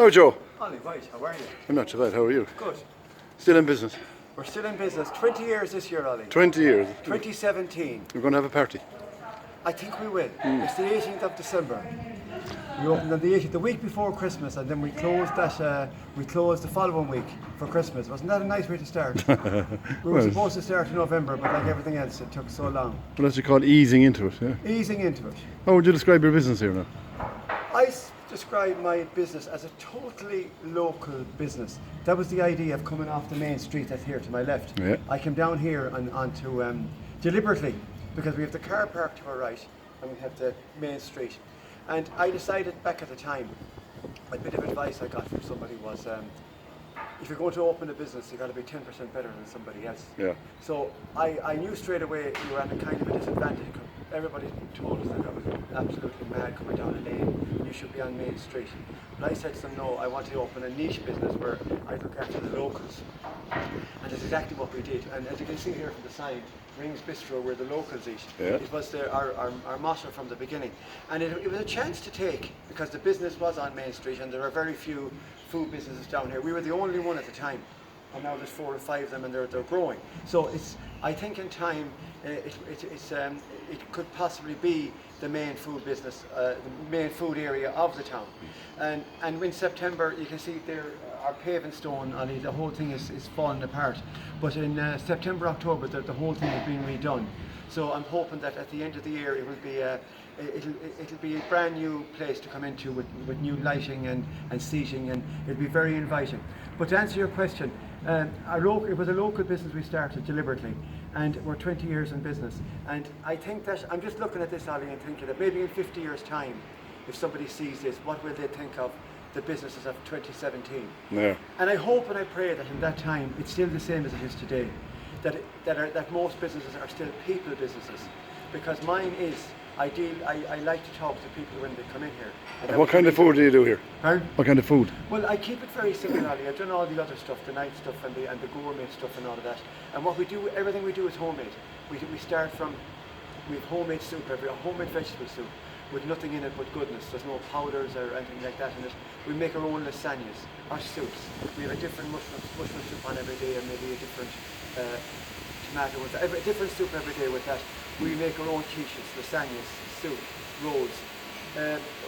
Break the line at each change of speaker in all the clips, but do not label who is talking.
Oh, Joe.
Ollie, right, how are you?
I'm not too bad. How are you?
Good.
Still in business?
We're still in business. 20 years this year, Ollie.
20 years.
2017.
We're going to have a party.
I think we will. It's the 18th of December. We opened on the 18th, the week before Christmas, and then we closed that. We closed the following week for Christmas. Wasn't that a nice way to start? We were supposed to start in November, but like everything else, it took so long.
Well, that's what you call easing into it, yeah?
Easing into it.
How would you describe your business here now?
I describe my business as a totally local business. That was the idea of coming off the main street that's here to my left.
Yeah.
I came down here and onto deliberately, because we have the car park to our right and we have the main street. And I decided back at the time, a bit of advice I got from somebody was, if you're going to open a business, you've got to be 10% better than somebody else.
Yeah.
So I knew straight away you were at a kind of a disadvantage. Everybody told us that I was absolutely mad coming down a lane. You should be on Main Street. But I said to them, no, I want to open a niche business where I look after the locals. And that's exactly what we did. And as you can see here from the sign, Rings Bistro, where the locals eat.
Yeah.
It was our motto from the beginning. And it was a chance to take, because the business was on Main Street and there are very few food businesses down here. We were the only one at the time. And now there's 4 or 5 of them and they're growing. So I think in time it could possibly be the main food business, the main food area of the town. And in September you can see there our paving stone, Ollie, the whole thing is falling apart. But in September, October the whole thing is being redone. So I'm hoping that at the end of the year it will be it'll be a brand new place to come into with new lighting and seating, and it'll be very inviting. But to answer your question, it was a local business we started deliberately, and we're 20 years in business. And I think that, I'm just looking at this, Ollie, and thinking that maybe in 50 years' time, if somebody sees this, what will they think of the businesses of 2017?
Yeah.
And I hope and I pray that in that time, it's still the same as it is today. That most businesses are still people businesses. Because mine is, I like to talk to people when they come in here.
And what kind of food do you do here?
Pardon?
What kind of food?
Well, I keep it very simple, Ollie. I've done all the other stuff, the night stuff and the gourmet stuff and all of that. And what we do, everything we do is homemade. We start from, we have homemade soup, homemade vegetable soup with nothing in it but goodness. There's no powders or anything like that in it. We make our own lasagnas, our soups. We have a different mushroom soup on every day, and maybe a different tomato, a different soup every day with that. We make our own quiches, lasagnas, soup, rolls.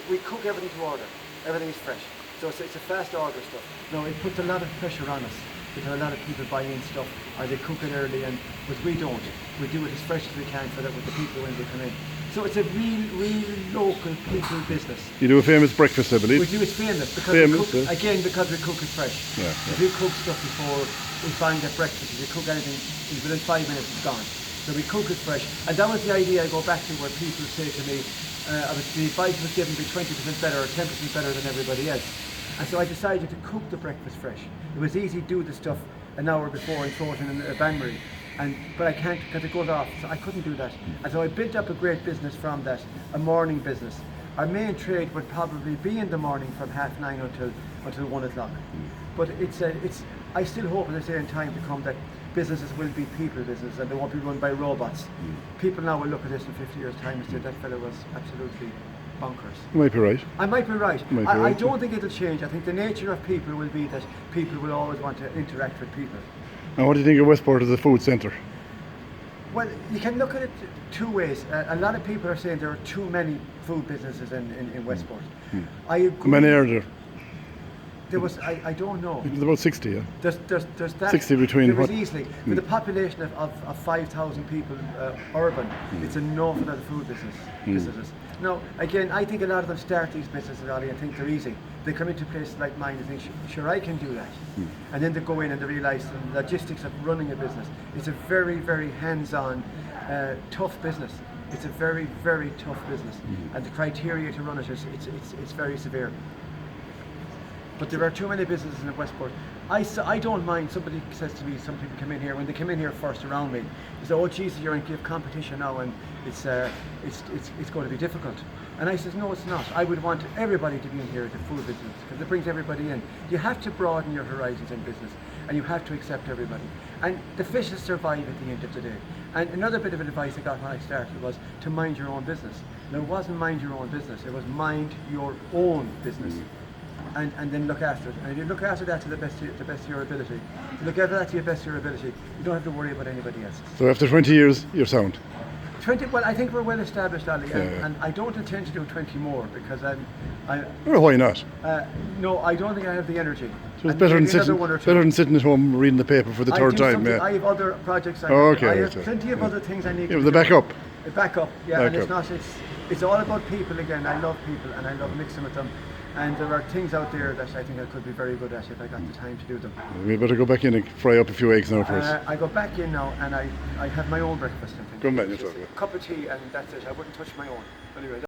We cook everything to order. Everything is fresh. So it's a fast order stuff. Now it puts a lot of pressure on us because a lot of people buy in stuff or they cook it early, but we don't. We do it as fresh as we can for that with the people when they come in. So it's a real local people business.
You do a famous breakfast, I believe.
We do, it's famous because because we cook it fresh.
Yeah.
If you cook stuff before, we find that breakfast, if you cook anything, within 5 minutes it's gone. So we cook it fresh. And that was the idea I go back to, where people say to me, the advice was given to be 20% better or 10% better than everybody else. And so I decided to cook the breakfast fresh. It was easy to do the stuff an hour before and throw it in a bain-marie. But I can't, because it goes off, so I couldn't do that. And so I built up a great business from that, a morning business. Our main trade would probably be in the morning from 9:30 until 1 o'clock. But I still hope, as I say, in time to come, that businesses will be people businesses and they won't be run by robots. People now will look at this in 50 years' time and say that fellow was absolutely bonkers.
You might be right.
I might be right.
I
I don't think it'll change. I think the nature of people will be that people will always want to interact with people.
And what do you think of Westport as a food centre?
Well, you can look at it 2 ways. A lot of people are saying there are too many food businesses in Westport. I agree.
How many are there?
There was, I don't know.
There's about 60, yeah.
There's that.
60 between
there was
what?
Easily. With a population of 5,000 people urban, it's an awful lot of food businesses. Now, again, I think a lot of them start these businesses, Ollie, and think they're easy. They come into places like mine and think, sure, I can do that. And then they go in and they realise the logistics of running a business. It's a very, very hands-on, tough business. It's a very, very tough business. And the criteria to run it is it's very severe. But there are too many businesses in Westport. I don't mind. Somebody says to me, some people come in here, when they come in here first around me, they say, oh Jesus, you're in competition now and it's going to be difficult. And I says, no, it's not. I would want everybody to be in here, the food business, because it brings everybody in. You have to broaden your horizons in business and you have to accept everybody. And the fishes survive at the end of the day. And another bit of advice I got when I started was to mind your own business. Now, it wasn't mind your own business, it was mind your own business. and then look after it. And if you look after that to the best of your ability, if you look after that to the best of your ability, you don't have to worry about anybody else.
So after 20 years, you're sound.
20. Well, I think we're well established, Ali,
Yeah.
and I don't intend to do 20 more because
Well, why not?
no, I don't think I have the energy.
So it's
And
better
maybe
than,
another one or two.
better than sitting at home reading the paper for the
I
third
do
time.
something-
Yeah.
I have other projects.
Oh, okay,
I have
right,
plenty of
yeah.
other things I need.
Yeah,
to
the
do.
backup.
Backup, yeah, and it's
Backup.
not. It's all about people again. I love people, and I love mixing with them. And there are things out there that I think I could be very good at if I got the time to do them.
We better go back in and fry up a few eggs now first.
I go back in now, and I have my own breakfast. I think.
Go on, man,
It's
you're
just
talking.
a cup of tea, and that's it. I wouldn't touch my own. Anyway.